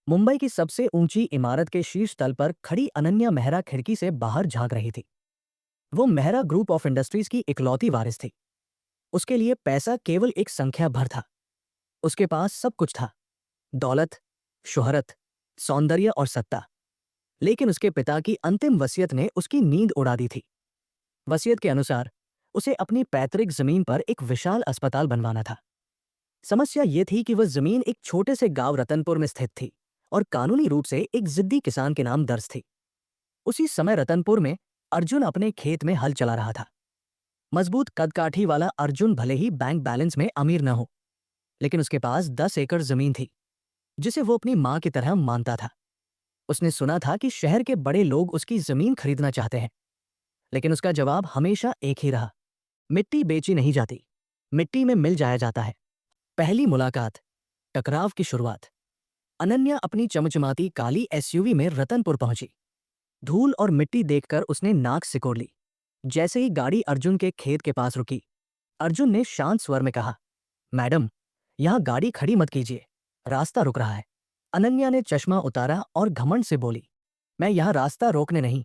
मुंबई की सबसे ऊंची इमारत के शीर्ष तल पर खड़ी अनन्या मेहरा खिड़की से बाहर झांक रही थी। वो मेहरा ग्रुप ऑफ इंडस्ट्रीज की इकलौती वारिस थी। उसके लिए पैसा केवल एक संख्या भर था। उसके पास सब कुछ था, दौलत, शोहरत, सौंदर्य और सत्ता। लेकिन उसके पिता की अंतिम वसीयत ने उसकी नींद उड़ा दी थी। वसीयत के अनुसार उसे अपनी पैतृक जमीन पर एक विशाल अस्पताल बनवाना था। समस्या ये थी कि वह जमीन एक छोटे से गांव रतनपुर में स्थित थी और कानूनी रूप से एक जिद्दी किसान के नाम दर्ज थी। उसी समय रतनपुर में अर्जुन अपने खेत में हल चला रहा था। मजबूत कदकाठी वाला अर्जुन भले ही बैंक बैलेंस में अमीर न हो, लेकिन उसके पास 10 एकड़ जमीन थी जिसे वो अपनी मां की तरह मानता था। उसने सुना था कि शहर के बड़े लोग उसकी जमीन खरीदना चाहते हैं, लेकिन उसका जवाब हमेशा एक ही रहा, मिट्टी बेची नहीं जाती, मिट्टी में मिल जाया जाता है। पहली मुलाकात, टकराव की शुरुआत। अनन्या अपनी चमचमाती काली एसयूवी में रतनपुर पहुंची। धूल और मिट्टी देखकर उसने नाक सिकोड़ ली। जैसे ही गाड़ी अर्जुन के खेत के पास रुकी, अर्जुन ने शांत स्वर में कहा, मैडम, यहां गाड़ी खड़ी मत कीजिए, रास्ता रुक रहा है। अनन्या ने चश्मा उतारा और घमंड से बोली, मैं यहां रास्ता रोकने नहीं,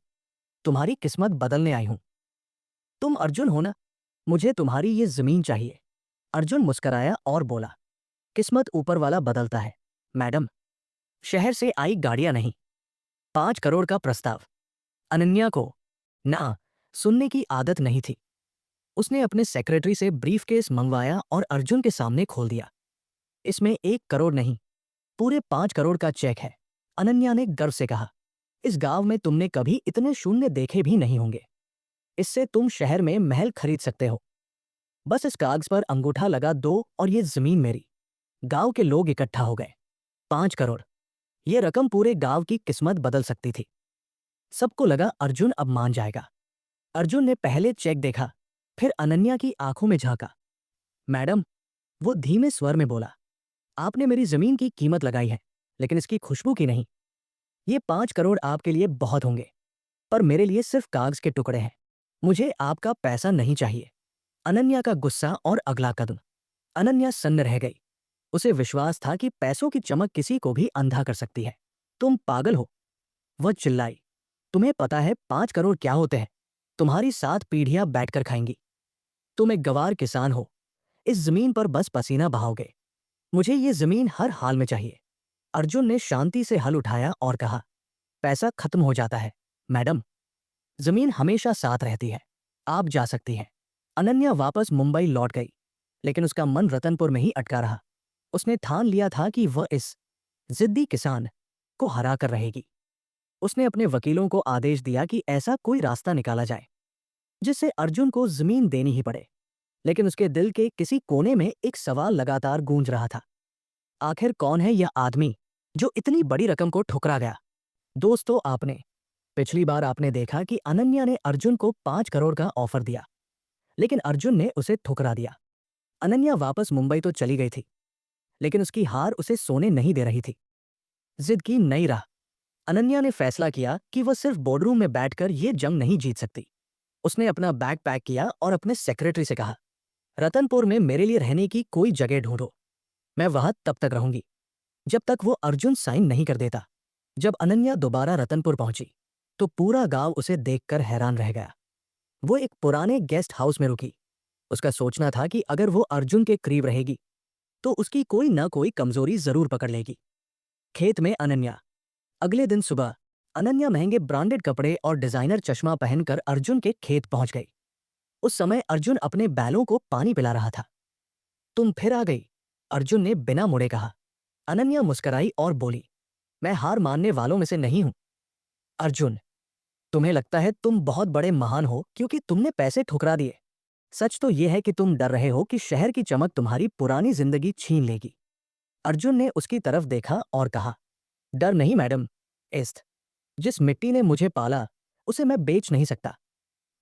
तुम्हारी किस्मत बदलने आई हूं। तुम अर्जुन हो ना? मुझे तुम्हारी ये जमीन चाहिए। अर्जुन मुस्कराया और बोला, किस्मत ऊपर वाला बदलता है मैडम, शहर से आई गाड़ियां नहीं, 5 करोड़ का प्रस्ताव। अनन्या को ना सुनने की आदत नहीं थी। उसने अपने सेक्रेटरी से ब्रीफकेस मंगवाया और अर्जुन के सामने खोल दिया। इसमें 1 करोड़ नहीं, पूरे 5 करोड़ का चेक है। अनन्या ने गर्व से कहा, इस गांव में तुमने कभी इतने शून्य देखे भी नहीं होंगे। इससे तुम शहर में महल खरीद सकते हो। बस इस कागज पर अंगूठा लगा दो और ये जमीन मेरी। गांव के लोग इकट्ठा हो गए। 5 करोड़, ये रकम पूरे गांव की किस्मत बदल सकती थी। सबको लगा अर्जुन अब मान जाएगा। अर्जुन ने पहले चेक देखा, फिर अनन्या की आंखों में झांका। मैडम, वो धीमे स्वर में बोला, आपने मेरी जमीन की कीमत लगाई है, लेकिन इसकी खुशबू की नहीं। ये 5 करोड़ आपके लिए बहुत होंगे, पर मेरे लिए सिर्फ कागज के टुकड़े हैं। मुझे आपका पैसा नहीं चाहिए। अनन्या का गुस्सा और अगला कदम। अनन्या सन्न रह गई। उसे विश्वास था कि पैसों की चमक किसी को भी अंधा कर सकती है। तुम पागल हो, वह चिल्लाई। तुम्हें पता है 5 करोड़ क्या होते हैं? तुम्हारी 7 पीढ़ियां बैठकर खाएंगी। तुम एक गवार किसान हो, इस जमीन पर बस पसीना बहाओगे। मुझे ये जमीन हर हाल में चाहिए। अर्जुन ने शांति से हल उठाया और कहा, पैसा खत्म हो जाता है मैडम, जमीन हमेशा साथ रहती है। आप जा सकती हैं। अनन्या वापस मुंबई लौट गई, लेकिन उसका मन रतनपुर में ही अटका रहा। उसने ठान लिया था कि वह इस जिद्दी किसान को हरा कर रहेगी। उसने अपने वकीलों को आदेश दिया कि ऐसा कोई रास्ता निकाला जाए जिससे अर्जुन को जमीन देनी ही पड़े। लेकिन उसके दिल के किसी कोने में एक सवाल लगातार गूंज रहा था, आखिर कौन है यह आदमी जो इतनी बड़ी रकम को ठुकरा गया? दोस्तों, पिछली बार आपने देखा कि अनन्या ने अर्जुन को 5 करोड़ का ऑफर दिया, लेकिन अर्जुन ने उसे ठुकरा दिया। अनन्या वापस मुंबई तो चली गई थी, लेकिन उसकी हार उसे सोने नहीं दे रही थी। जिद की नई राह। अनन्या ने फैसला किया कि वह सिर्फ बोर्डरूम में बैठकर यह जंग नहीं जीत सकती। उसने अपना बैग पैक किया और अपने सेक्रेटरी से कहा, रतनपुर में मेरे लिए रहने की कोई जगह ढूंढो। मैं वहां तब तक रहूंगी जब तक वो अर्जुन साइन नहीं कर देता। जब अनन्या दोबारा रतनपुर पहुंची, तो पूरा गांव उसे देखकर हैरान रह गया। वो एक पुराने गेस्ट हाउस में रुकी। उसका सोचना था कि अगर वो अर्जुन के करीब रहेगी, तो उसकी कोई न कोई कमजोरी जरूर पकड़ लेगी। खेत में अनन्या। अगले दिन सुबह अनन्या महंगे ब्रांडेड कपड़े और डिजाइनर चश्मा पहनकर अर्जुन के खेत पहुंच गई। उस समय अर्जुन अपने बैलों को पानी पिला रहा था। तुम फिर आ गई, अर्जुन ने बिना मुड़े कहा। अनन्या मुस्कराई और बोली, मैं हार मानने वालों में से नहीं हूं। अर्जुन, तुम्हें लगता है तुम बहुत बड़े महान हो क्योंकि तुमने पैसे ठुकरा दिए। सच तो यह है कि तुम डर रहे हो कि शहर की चमक तुम्हारी पुरानी जिंदगी छीन लेगी। अर्जुन ने उसकी तरफ देखा और कहा, डर नहीं मैडम, इस्त जिस मिट्टी ने मुझे पाला उसे मैं बेच नहीं सकता।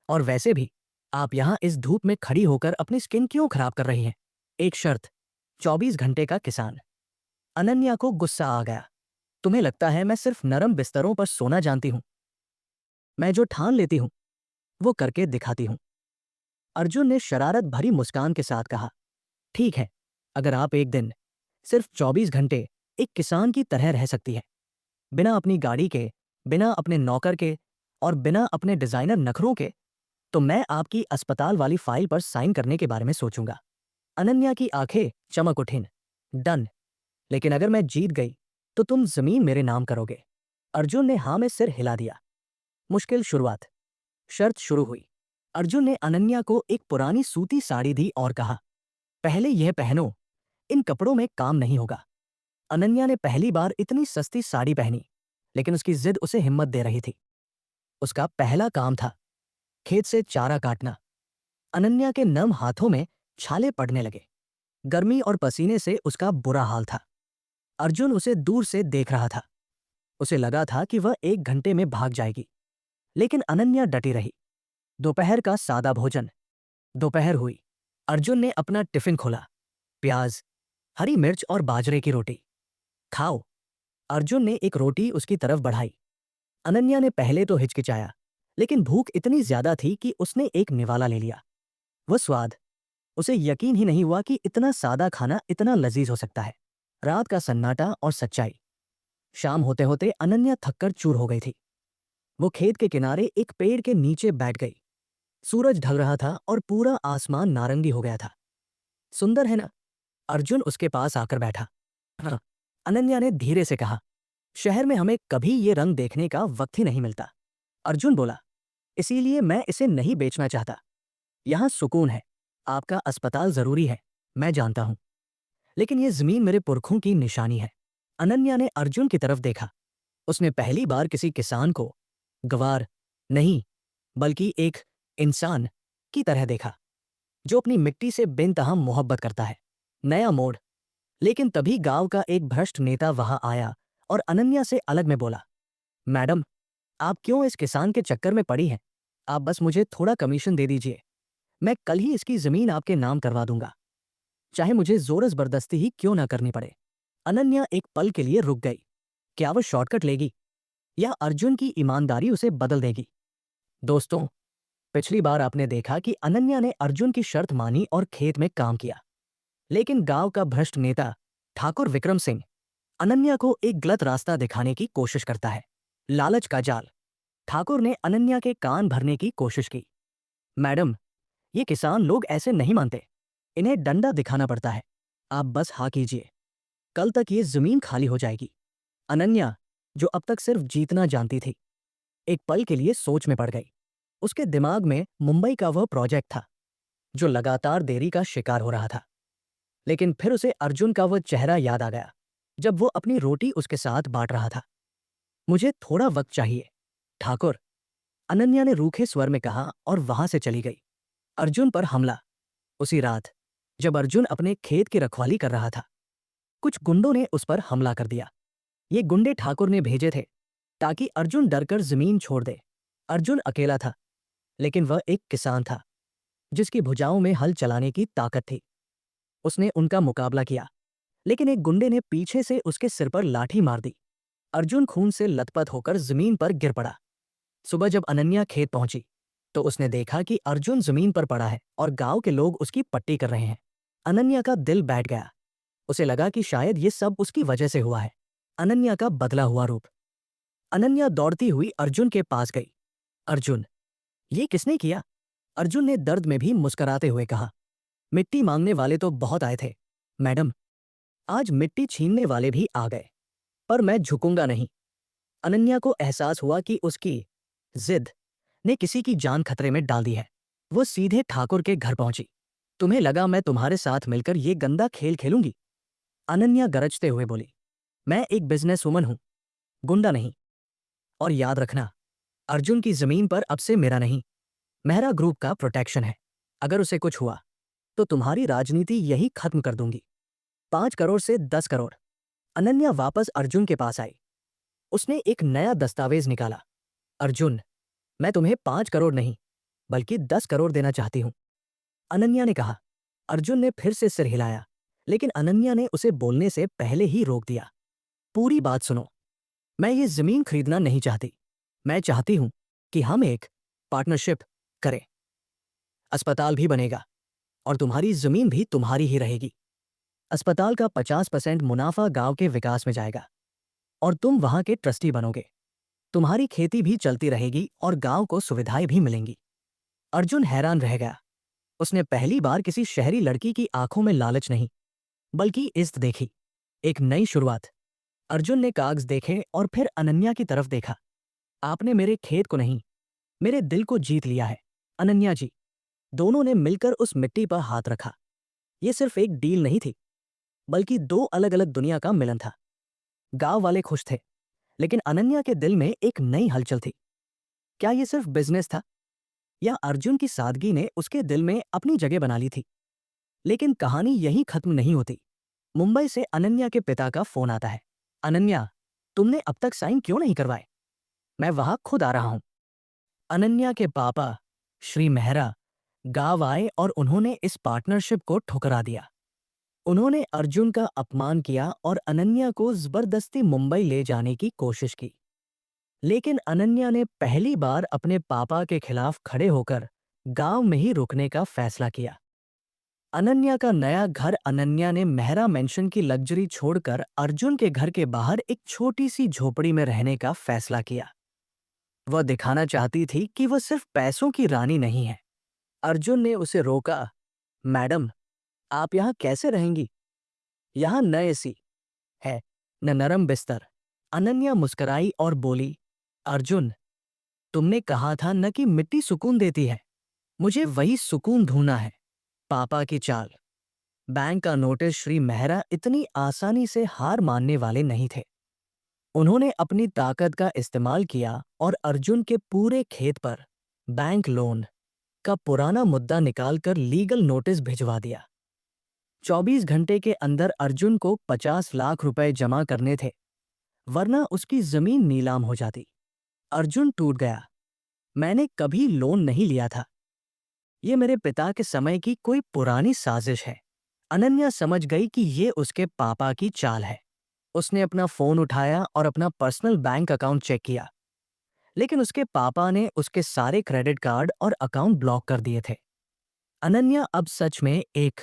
और वैसे भी आप यहां इस धूप में खड़ी होकर अपनी स्किन क्यों खराब कर रही हैं? एक शर्त, 24 घंटे का किसान। अनन्या को गुस्सा आ गया। तुम्हें लगता है मैं सिर्फ नरम बिस्तरों पर सोना जानती हूं? मैं जो ठान लेती हूं वो करके दिखाती हूं। अर्जुन ने शरारत भरी मुस्कान के साथ कहा, ठीक है, अगर आप एक दिन, सिर्फ 24 घंटे एक किसान की तरह रह सकती है, बिना अपनी गाड़ी के, बिना अपने नौकर के और बिना अपने डिजाइनर नखरों के, तो मैं आपकी अस्पताल वाली फाइल पर साइन करने के बारे में सोचूंगा। अनन्या की आंखें चमक उठीं। डन। लेकिन अगर मैं जीत गई तो तुम जमीन मेरे नाम करोगे? अर्जुन ने हाँ में सिर हिला दिया। मुश्किल शुरुआत। शर्त शुरू हुई। अर्जुन ने अनन्या को एक पुरानी सूती साड़ी दी और कहा, पहले यह पहनो, इन कपड़ों में काम नहीं होगा। अनन्या ने पहली बार इतनी सस्ती साड़ी पहनी, लेकिन उसकी जिद उसे हिम्मत दे रही थी। उसका पहला काम था खेत से चारा काटना। अनन्या के नम हाथों में छाले पड़ने लगे। गर्मी और पसीने से उसका बुरा हाल था। अर्जुन उसे दूर से देख रहा था। उसे लगा था कि वह 1 घंटे में भाग जाएगी, लेकिन अनन्या डटी रही। दोपहर का सादा भोजन। दोपहर हुई। अर्जुन ने अपना टिफिन खोला। प्याज, हरी मिर्च और बाजरे की रोटी। खाओ। अर्जुन ने एक रोटी उसकी तरफ बढ़ाई। अनन्या ने पहले तो हिचकिचाया, लेकिन भूख इतनी ज्यादा थी कि उसने एक निवाला ले लिया। वह स्वाद, उसे यकीन ही नहीं हुआ कि इतना सादा खाना इतना लजीज हो सकता है। रात का सन्नाटा और सच्चाई। शाम होते होते अनन्या थककर चूर हो गई थी। वो खेत के किनारे एक पेड़ के नीचे बैठ गई। सूरज ढल रहा था और पूरा आसमान नारंगी हो गया था। सुंदर है ना? अर्जुन उसके पास आकर बैठा। हाँ, अनन्या ने धीरे से कहा, शहर में हमें कभी ये रंग देखने का वक्त ही नहीं मिलता। अर्जुन बोला, इसीलिए मैं इसे नहीं बेचना चाहता। यहां सुकून है। आपका अस्पताल जरूरी है, मैं जानता हूं, लेकिन ये जमीन मेरे पुरखों की निशानी है। अनन्या ने अर्जुन की तरफ देखा। उसने पहली बार किसी किसान को गवार नहीं, बल्कि एक इंसान की तरह देखा, जो अपनी मिट्टी से बेनतहा मोहब्बत करता है। नया मोड़। लेकिन तभी गांव का एक भ्रष्ट नेता वहां आया और अनन्या से अलग में बोला, मैडम, आप क्यों इस किसान के चक्कर में पड़ी हैं? आप बस मुझे थोड़ा कमीशन दे दीजिए, मैं कल ही इसकी जमीन आपके नाम करवा दूंगा, चाहे मुझे जोर जबरदस्ती ही क्यों ना करनी पड़े। अनन्या एक पल के लिए रुक गई। क्या वो शॉर्टकट लेगी या अर्जुन की ईमानदारी उसे बदल देगी? दोस्तों, पिछली बार आपने देखा कि अनन्या ने अर्जुन की शर्त मानी और खेत में काम किया, लेकिन गांव का भ्रष्ट नेता ठाकुर विक्रम सिंह अनन्या को एक गलत रास्ता दिखाने की कोशिश करता है। लालच का जाल। ठाकुर ने अनन्या के कान भरने की कोशिश की। मैडम, ये किसान लोग ऐसे नहीं मानते, इन्हें डंडा दिखाना पड़ता है। आप बस हाँ कीजिए, कल तक ये जमीन खाली हो जाएगी। अनन्या, जो अब तक सिर्फ जीतना जानती थी, एक पल के लिए सोच में पड़ गई। उसके दिमाग में मुंबई का वह प्रोजेक्ट था, जो लगातार देरी का शिकार हो रहा था। लेकिन फिर उसे अर्जुन का वह चेहरा याद आ गया, जब वो अपनी रोटी उसके साथ बांट रहा था। मुझे थोड़ा वक्त चाहिए, ठाकुर, अनन्या ने रूखे स्वर में कहा और वहां से चली गई। अर्जुन पर हमला। उसी रात, जब अर्जुन अपने खेत की रखवाली कर रहा था, कुछ गुंडों ने उस पर हमला कर दिया। ये गुंडे ठाकुर ने भेजे थे ताकि अर्जुन डरकर जमीन छोड़ दे। अर्जुन अकेला था, लेकिन वह एक किसान था जिसकी भुजाओं में हल चलाने की ताकत थी। उसने उनका मुकाबला किया, लेकिन एक गुंडे ने पीछे से उसके सिर पर लाठी मार दी। अर्जुन खून से लथपथ होकर जमीन पर गिर पड़ा। सुबह जब अनन्या खेत पहुंची, तो उसने देखा कि अर्जुन जमीन पर पड़ा है और गांव के लोग उसकी पट्टी कर रहे हैं। अनन्या का दिल बैठ गया। उसे लगा कि शायद ये सब उसकी वजह से हुआ है। अनन्या का बदला हुआ रूप। अनन्या दौड़ती हुई अर्जुन के पास गई। अर्जुन, ये किसने किया? अर्जुन ने दर्द में भी मुस्कुराते हुए कहा, मिट्टी मांगने वाले तो बहुत आए थे मैडम, आज मिट्टी छीनने वाले भी आ गए, पर मैं झुकूंगा नहीं। अनन्या को एहसास हुआ कि उसकी जिद ने किसी की जान खतरे में डाल दी है। वो सीधे ठाकुर के घर पहुंची। तुम्हें लगा मैं तुम्हारे साथ मिलकर ये गंदा खेल खेलूंगी? अनन्या गरजते हुए बोली, मैं एक बिजनेस वुमन हूं, गुंडा नहीं। और याद रखना, अर्जुन की जमीन पर अब से मेरा नहीं, मेहरा ग्रुप का प्रोटेक्शन है। अगर उसे कुछ हुआ तो तुम्हारी राजनीति यही खत्म कर दूंगी। 5 करोड़ से 10 करोड़। अनन्या वापस अर्जुन के पास आई। उसने एक नया दस्तावेज निकाला। अर्जुन, मैं तुम्हें 5 करोड़ नहीं, बल्कि 10 करोड़ देना चाहती हूं, अनन्या ने कहा। अर्जुन ने फिर से सिर हिलाया, लेकिन अनन्या ने उसे बोलने से पहले ही रोक दिया। पूरी बात सुनो, मैं ये जमीन खरीदना नहीं चाहती। मैं चाहती हूं कि हम एक पार्टनरशिप करें। अस्पताल भी बनेगा और तुम्हारी जमीन भी तुम्हारी ही रहेगी। अस्पताल का 50% मुनाफा गांव के विकास में जाएगा और तुम वहां के ट्रस्टी बनोगे। तुम्हारी खेती भी चलती रहेगी और गांव को सुविधाएं भी मिलेंगी। अर्जुन हैरान रह गया। उसने पहली बार किसी शहरी लड़की की आंखों में लालच नहीं, बल्कि इज्जत देखी। एक नई शुरुआत। अर्जुन ने कागज देखे और फिर अनन्या की तरफ देखा। आपने मेरे खेत को नहीं, मेरे दिल को जीत लिया है, अनन्या जी। दोनों ने मिलकर उस मिट्टी पर हाथ रखा। ये सिर्फ एक डील नहीं थी, बल्कि दो अलग अलग दुनिया का मिलन था। गांव वाले खुश थे, लेकिन अनन्या के दिल में एक नई हलचल थी। क्या ये सिर्फ बिजनेस था, या अर्जुन की सादगी ने उसके दिल में अपनी जगह बना ली थी? लेकिन कहानी यहीं खत्म नहीं होती। मुंबई से अनन्या के पिता का फोन आता है। अनन्या, तुमने अब तक साइन क्यों नहीं करवाए? मैं वहां खुद आ रहा हूं। अनन्या के पापा श्री मेहरा गांव आए और उन्होंने इस पार्टनरशिप को ठुकरा दिया। उन्होंने अर्जुन का अपमान किया और अनन्या को जबरदस्ती मुंबई ले जाने की कोशिश की। लेकिन अनन्या ने पहली बार अपने पापा के खिलाफ खड़े होकर गांव में ही रुकने का फैसला किया। अनन्या का नया घर अनन्या ने मेहरा मेंशन की लग्जरी छोड़कर अर्जुन के घर के बाहर एक छोटी सी झोपड़ी में रहने का फैसला किया। वह दिखाना चाहती थी कि वह सिर्फ पैसों की रानी नहीं है। अर्जुन ने उसे रोका। मैडम, आप यहाँ कैसे रहेंगी? यहाँ न एसी है, न नरम बिस्तर। अनन्या मुस्कुराई और बोली, अर्जुन, तुमने कहा था न कि मिट्टी सुकून देती है। मुझे वही सुकून ढूंढना है। पापा की चाल। बैंक का नोटिस। श्री मेहरा इतनी आसानी से हार मानने वाले नहीं थे। उन्होंने अपनी ताकत का इस्तेमाल किया और अर्जुन के पूरे खेत पर बैंक लोन का पुराना मुद्दा निकालकर लीगल नोटिस भिजवा दिया। 24 घंटे के अंदर अर्जुन को 50 लाख रुपए जमा करने थे, वरना उसकी जमीन नीलाम हो जाती। अर्जुन टूट गया। मैंने कभी लोन नहीं लिया था। ये मेरे पिता के समय की कोई पुरानी साजिश है। अनन्या समझ गई कि ये उसके पापा की चाल है। उसने अपना फोन उठाया और अपना पर्सनल बैंक अकाउंट चेक किया, लेकिन उसके पापा ने उसके सारे क्रेडिट कार्ड और अकाउंट ब्लॉक कर दिए थे। अनन्या अब सच में एक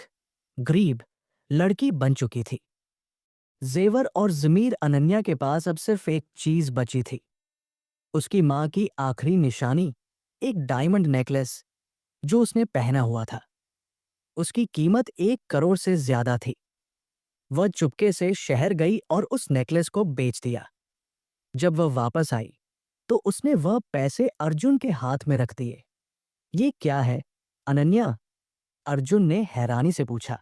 गरीब लड़की बन चुकी थी। जेवर और जमीर। अनन्या के पास अब सिर्फ एक चीज बची थी, उसकी मां की आखिरी निशानी, एक डायमंड नेकलेस जो उसने पहना हुआ था। उसकी कीमत 1 करोड़ से ज्यादा थी। वह चुपके से शहर गई और उस नेकलेस को बेच दिया। जब वह वापस आई तो उसने वह पैसे अर्जुन के हाथ में रख दिए। ये क्या है, अनन्या? अर्जुन ने हैरानी से पूछा।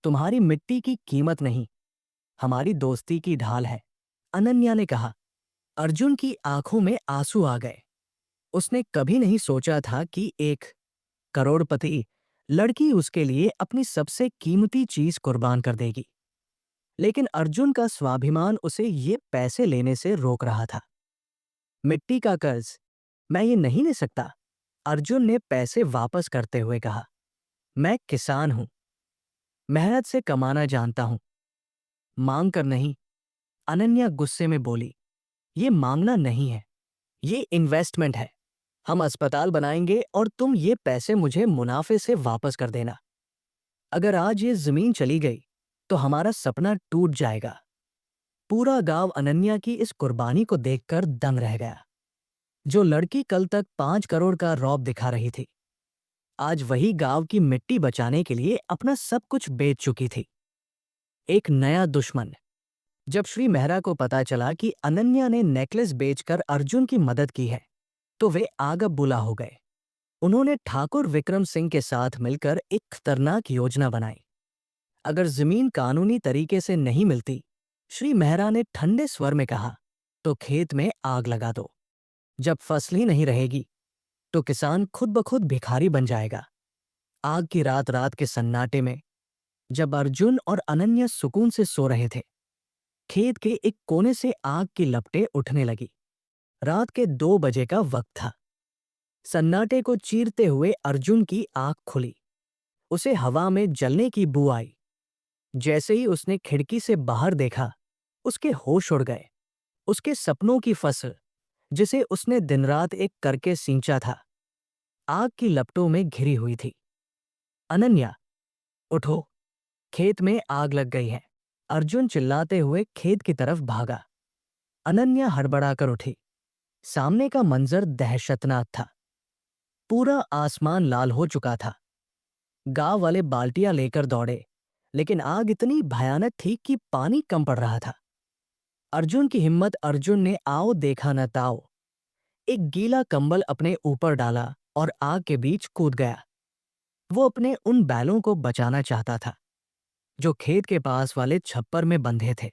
तुम्हारी मिट्टी की कीमत नहीं, हमारी दोस्ती की ढाल है, अनन्या ने कहा। अर्जुन की आंखों में आंसू आ गए। उसने कभी नहीं सोचा था कि एक करोड़पति लड़की उसके लिए अपनी सबसे कीमती चीज कुर्बान कर देगी। लेकिन अर्जुन का स्वाभिमान उसे ये पैसे लेने से रोक रहा था। मिट्टी का कर्ज मैं ये नहीं ले सकता, अर्जुन ने पैसे वापस करते हुए कहा। मैं किसान हूं, मेहनत से कमाना जानता हूं, मांग कर नहीं। अनन्या गुस्से में बोली, ये मांगना नहीं है, ये इन्वेस्टमेंट है। हम अस्पताल बनाएंगे और तुम ये पैसे मुझे मुनाफे से वापस कर देना। अगर आज ये जमीन चली गई तो हमारा सपना टूट जाएगा। पूरा गांव अनन्या की इस कुर्बानी को देखकर दंग रह गया। जो लड़की कल तक 5 करोड़ का रौब दिखा रही थी, आज वही गांव की मिट्टी बचाने के लिए अपना सब कुछ बेच चुकी थी। एक नया दुश्मन। जब श्री मेहरा को पता चला कि अनन्या ने नेकलेस बेचकर अर्जुन की मदद की है, तो वे आग बुला हो गए। उन्होंने ठाकुर विक्रम सिंह के साथ मिलकर एक खतरनाक योजना बनाई। अगर जमीन कानूनी तरीके से नहीं मिलती, श्री मेहरा ने ठंडे स्वर में कहा, तो खेत में आग लगा दो। जब फसल ही नहीं रहेगी तो किसान खुद ब खुद भिखारी बन जाएगा। आग की रात रात के सन्नाटे में, जब अर्जुन और अनन्या सुकून से सो रहे थे, खेत के एक कोने से आग की लपटें उठने लगी। रात के 2 बजे का वक्त था। सन्नाटे को चीरते हुए अर्जुन की आंख खुली। उसे हवा में जलने की बू आई। जैसे ही उसने खिड़की से बाहर देखा, उसके होश उड़ गए। उसके सपनों की फसल, जिसे उसने दिन रात एक करके सींचा था, आग की लपटों में घिरी हुई थी। अनन्या, उठो, खेत में आग लग गई है। अर्जुन चिल्लाते हुए खेत की तरफ भागा। अनन्या हड़बड़ाकर उठी। सामने का मंजर दहशतनाक था। पूरा आसमान लाल हो चुका था। गांव वाले बाल्टियां लेकर दौड़े, लेकिन आग इतनी भयानक थी कि पानी कम पड़ रहा था। अर्जुन ने आओ देखा न ताओ, एक गीला कंबल अपने ऊपर डाला और आग के बीच कूद गया। वो अपने उन बैलों को बचाना चाहता था जो खेत के पास वाले छप्पर में बंधे थे।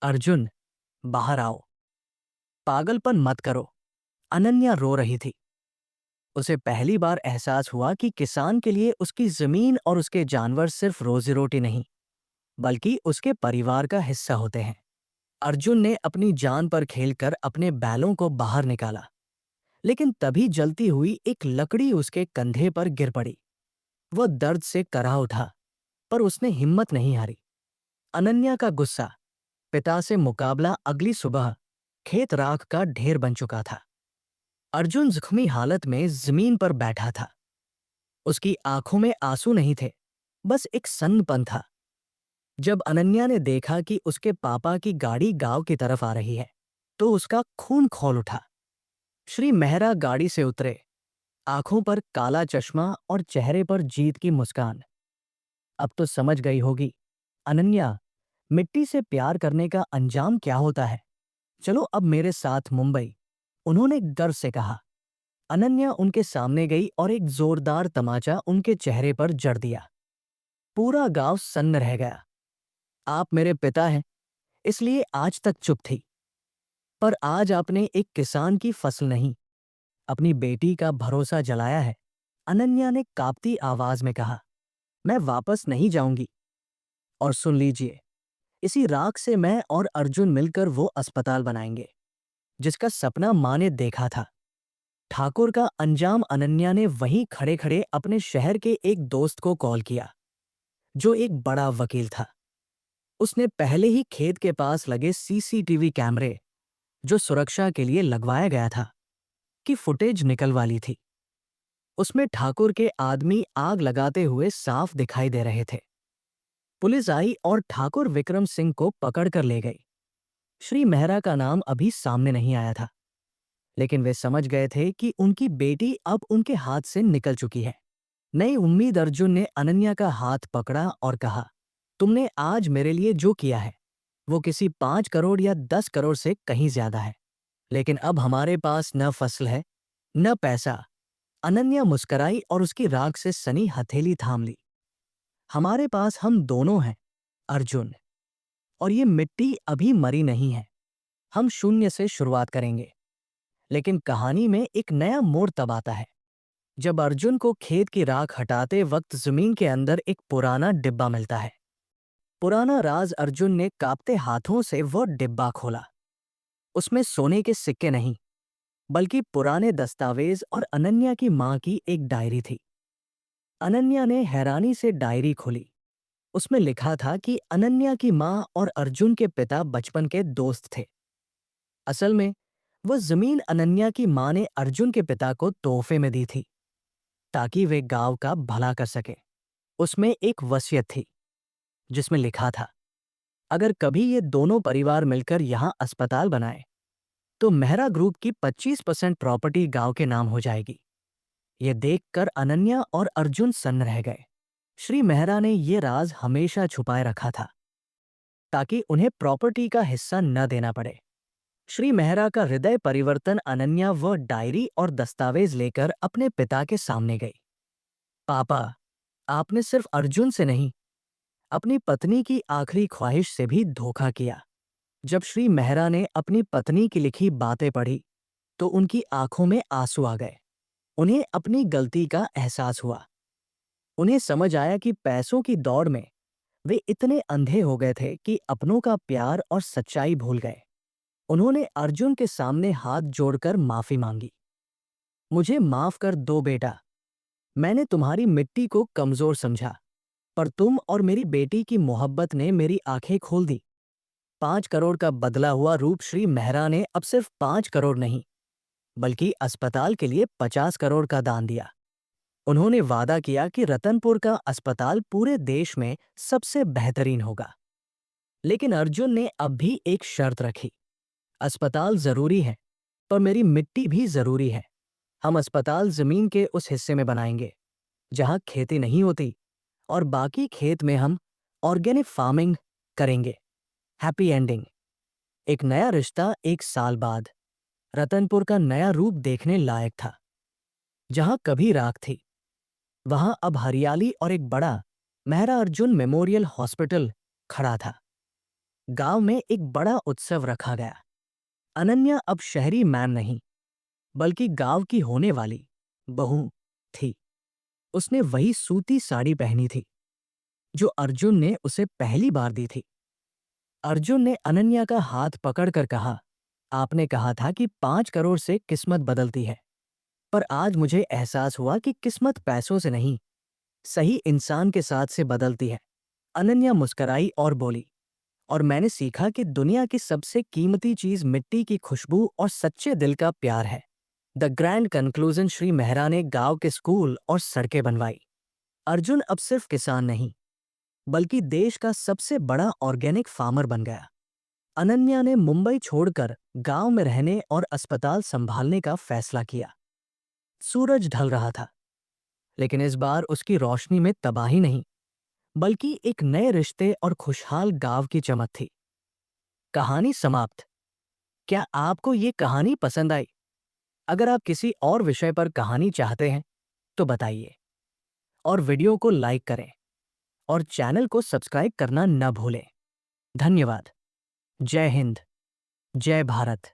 अर्जुन, बाहर आओ। पागलपन मत करो। अनन्या रो रही थी। उसे पहली बार एहसास हुआ कि किसान के लिए उसकी जमीन और उसके जानवर सिर्फ रोजी रोटी नहीं, बल्कि उसके परिवार का हिस्सा होते हैं। अर्जुन ने अपनी जान पर खेलकर अपने बैलों को बाहर निकाला, लेकिन तभी जलती हुई एक लकड़ी उसके कंधे पर गिर पड़ी। वह दर्द से कराह उठा, पर उसने हिम्मत नहीं हारी। अनन्या का गुस्सा, पिता से मुकाबला अगली सुबह खेत राख का ढेर बन चुका था। अर्जुन जख्मी हालत में जमीन पर बैठा था। उसकी आंखों में आंसू नहीं थे, बस एक सन्नपन था। जब अनन्या ने देखा कि उसके पापा की गाड़ी गांव की तरफ आ रही है, तो उसका खून खौल उठा। श्री मेहरा गाड़ी से उतरे, आंखों पर काला चश्मा और चेहरे पर जीत की मुस्कान। अब तो समझ गई होगी, अनन्या, मिट्टी से प्यार करने का अंजाम क्या होता है। चलो अब मेरे साथ मुंबई, उन्होंने गर्व से कहा। अनन्या उनके सामने गई और एक जोरदार तमाचा उनके चेहरे पर जड़ दिया। पूरा गांव सन्न रह गया। आप मेरे पिता हैं, इसलिए आज तक चुप थी, पर आज आपने एक किसान की फसल नहीं, अपनी बेटी का भरोसा जलाया है। अनन्या ने कांपती आवाज में कहा, मैं वापस नहीं जाऊंगी। और सुन लीजिए, इसी राख से मैं और अर्जुन मिलकर वो अस्पताल बनाएंगे जिसका सपना माँ ने देखा था। ठाकुर का अंजाम। अनन्या ने वहीं खड़े खड़े अपने शहर के एक दोस्त को कॉल किया, जो एक बड़ा वकील था। उसने पहले ही खेत के पास लगे सीसीटीवी कैमरे, जो सुरक्षा के लिए लगवाया गया था, की फुटेज निकलवा ली थी। उसमें ठाकुर के आदमी आग लगाते हुए साफ दिखाई दे रहे थे। पुलिस आई और ठाकुर विक्रम सिंह को पकड़कर ले गई। श्री मेहरा का नाम अभी सामने नहीं आया था, लेकिन वे समझ गए थे कि उनकी बेटी अब उनके हाथ से निकल चुकी है। नई उम्मीद। अर्जुन ने अनन्या का हाथ पकड़ा और कहा, तुमने आज मेरे लिए जो किया है वो किसी 5 करोड़ या 10 करोड़ से कहीं ज्यादा है। लेकिन अब हमारे पास न फसल है, न पैसा। अनन्या मुस्कराई और उसकी राख से सनी हथेली थाम ली। हमारे पास हम दोनों हैं, अर्जुन, और ये मिट्टी अभी मरी नहीं है। हम शून्य से शुरुआत करेंगे। लेकिन कहानी में एक नया मोड़ तब आता है जब अर्जुन को खेत की राख हटाते वक्त जमीन के अंदर एक पुराना डिब्बा मिलता है। पुराना राज। अर्जुन ने कांपते हाथों से वो डिब्बा खोला। उसमें सोने के सिक्के नहीं, बल्कि पुराने दस्तावेज और अनन्या की मां की एक डायरी थी। अनन्या ने हैरानी से डायरी खोली। उसमें लिखा था कि अनन्या की मां और अर्जुन के पिता बचपन के दोस्त थे। असल में वह जमीन अनन्या की मां ने अर्जुन के पिता को तोहफे में दी थी, ताकि वे गांव का भला कर सके। उसमें एक वसीयत थी, जिसमें लिखा था, अगर कभी ये दोनों परिवार मिलकर यहां अस्पताल बनाए, तो मेहरा ग्रुप की 25% प्रॉपर्टी गांव के नाम हो जाएगी। ये देखकर अनन्या और अर्जुन सन्न रह गए। श्री मेहरा ने ये राज हमेशा छुपाए रखा था, ताकि उन्हें प्रॉपर्टी का हिस्सा न देना पड़े। श्री मेहरा का हृदय परिवर्तन। अनन्या वह डायरी और दस्तावेज लेकर अपने पिता के सामने गई। पापा, आपने सिर्फ अर्जुन से नहीं, अपनी पत्नी की आखिरी ख्वाहिश से भी धोखा किया। जब श्री मेहरा ने अपनी पत्नी की लिखी बातें पढ़ी, तो उनकी आंखों में आंसू आ गए। उन्हें अपनी गलती का एहसास हुआ। उन्हें समझ आया कि पैसों की दौड़ में वे इतने अंधे हो गए थे कि अपनों का प्यार और सच्चाई भूल गए। उन्होंने अर्जुन के सामने हाथ जोड़कर माफी मांगी। मुझे माफ कर दो बेटा, मैंने तुम्हारी मिट्टी को कमजोर समझा, पर तुम और मेरी बेटी की मोहब्बत ने मेरी आंखें खोल दी। 5 करोड़ का बदला हुआ रूप। श्री मेहरा ने अब सिर्फ 5 करोड़ नहीं, बल्कि अस्पताल के लिए 50 करोड़ का दान दिया। उन्होंने वादा किया कि रतनपुर का अस्पताल पूरे देश में सबसे बेहतरीन होगा। लेकिन अर्जुन ने अब भी एक शर्त रखी। अस्पताल जरूरी है, पर मेरी मिट्टी भी जरूरी है। हम अस्पताल जमीन के उस हिस्से में बनाएंगे जहां खेती नहीं होती, और बाकी खेत में हम ऑर्गेनिक फार्मिंग करेंगे। Happy ending. एक नया रिश्ता 1 साल बाद। रतनपुर का नया रूप देखने लायक था। जहां कभी राख थी, वहां अब हरियाली और एक बड़ा मेहरा अर्जुन मेमोरियल हॉस्पिटल खड़ा था। गांव में एक बड़ा उत्सव रखा गया। अनन्या अब शहरी मैन नहीं, बल्कि गांव की होने वाली बहू थी। उसने वही सूती साड़ी पहनी थी जो अर्जुन ने उसे पहली बार दी थी। अर्जुन ने अनन्या का हाथ पकड़कर कहा, आपने कहा था कि 5 करोड़ से किस्मत बदलती है, पर आज मुझे एहसास हुआ कि किस्मत पैसों से नहीं, सही इंसान के साथ से बदलती है। अनन्या मुस्कराई और बोली, और मैंने सीखा कि दुनिया की सबसे कीमती चीज मिट्टी की खुशबू और सच्चे दिल का प्यार है। The grand conclusion. Shri Mehra ने गांव के स्कूल और सड़कें बनवाई। अर्जुन अब सिर्फ किसान नहीं, बल्कि देश का सबसे बड़ा ऑर्गेनिक फार्मर बन गया। अनन्या ने मुंबई छोड़कर गांव में रहने और अस्पताल संभालने का फैसला किया। सूरज ढल रहा था, लेकिन इस बार उसकी रोशनी में तबाही नहीं, बल्कि एक नए रिश्ते और खुशहाल गांव की चमक थी। कहानी समाप्त। क्या आपको ये कहानी पसंद आई? अगर आप किसी और विषय पर कहानी चाहते हैं तो बताइए, और वीडियो को लाइक करें और चैनल को सब्सक्राइब करना न भूलें। धन्यवाद। जय हिंद, जय भारत।